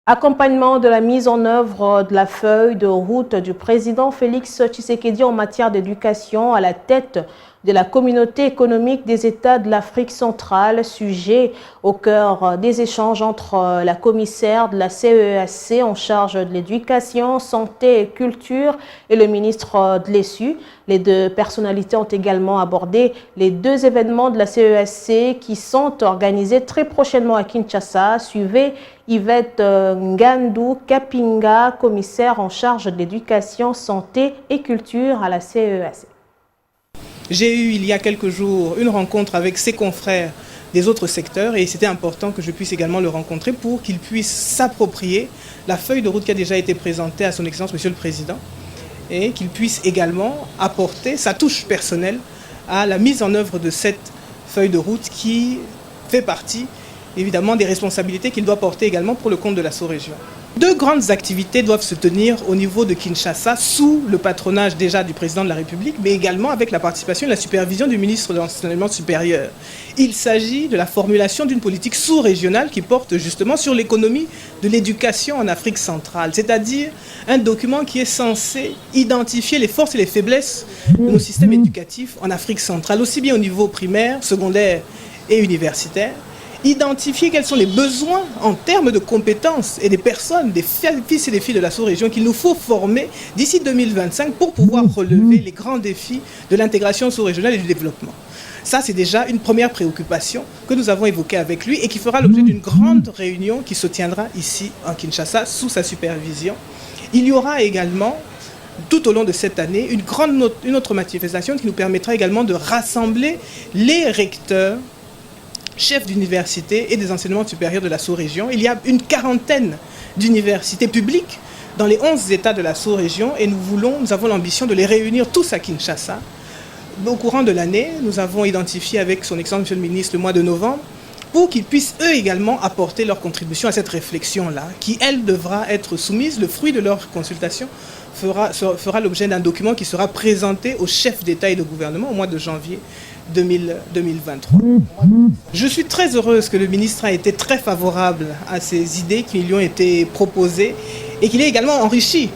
Accompagnement de la mise en œuvre de la feuille de route du président Félix Tshisekedi en matière d'éducation à la tête de la communauté économique des États de l'Afrique centrale, sujet au cœur des échanges entre la commissaire de la CEEAC en charge de l'éducation, santé et culture et le ministre de l'ESU. Les deux personnalités ont également abordé les deux événements de la CEEAC qui sont organisés très prochainement à Kinshasa. Suivez Yvette Ngandou Kapinga, commissaire en charge de l'éducation, santé et culture à la CEEAC. J'ai eu il y a quelques jours une rencontre avec ses confrères des autres secteurs et c'était important que je puisse également le rencontrer pour qu'il puisse s'approprier la feuille de route qui a déjà été présentée à son Excellence Monsieur le Président et qu'il puisse également apporter sa touche personnelle à la mise en œuvre de cette feuille de route qui fait partie évidemment des responsabilités qu'il doit porter également pour le compte de la sous-région. Deux grandes activités doivent se tenir au niveau de Kinshasa sous le patronage déjà du président de la République, mais également avec la participation et la supervision du ministre de l'Enseignement supérieur. Il s'agit de la formulation d'une politique sous-régionale qui porte justement sur l'économie de l'éducation en Afrique centrale, c'est-à-dire un document qui est censé identifier les forces et les faiblesses de nos systèmes éducatifs en Afrique centrale, aussi bien au niveau primaire, secondaire et universitaire. Identifier quels sont les besoins en termes de compétences et des personnes, des fils et des filles de la sous-région qu'il nous faut former d'ici 2025 pour pouvoir relever les grands défis de l'intégration sous-régionale et du développement. Ça, c'est déjà une première préoccupation que nous avons évoquée avec lui et qui fera l'objet d'une grande réunion qui se tiendra ici en Kinshasa sous sa supervision. Il y aura également tout au long de cette année une autre manifestation qui nous permettra également de rassembler les recteurs, chefs d'université et des enseignements supérieurs de la sous-région. Il y a une quarantaine d'universités publiques dans les 11 États de la sous-région et nous avons l'ambition de les réunir tous à Kinshasa. Au courant de l'année, nous avons identifié avec son Excellence Monsieur le Ministre le mois de novembre pour qu'ils puissent eux également apporter leur contribution à cette réflexion-là, qui elle devra être soumise, le fruit de leur consultation fera l'objet d'un document qui sera présenté aux chefs d'État et de gouvernement au mois de janvier 2023. Je suis très heureuse que le ministre a été très favorable à ces idées qui lui ont été proposées et qu'il ait également enrichi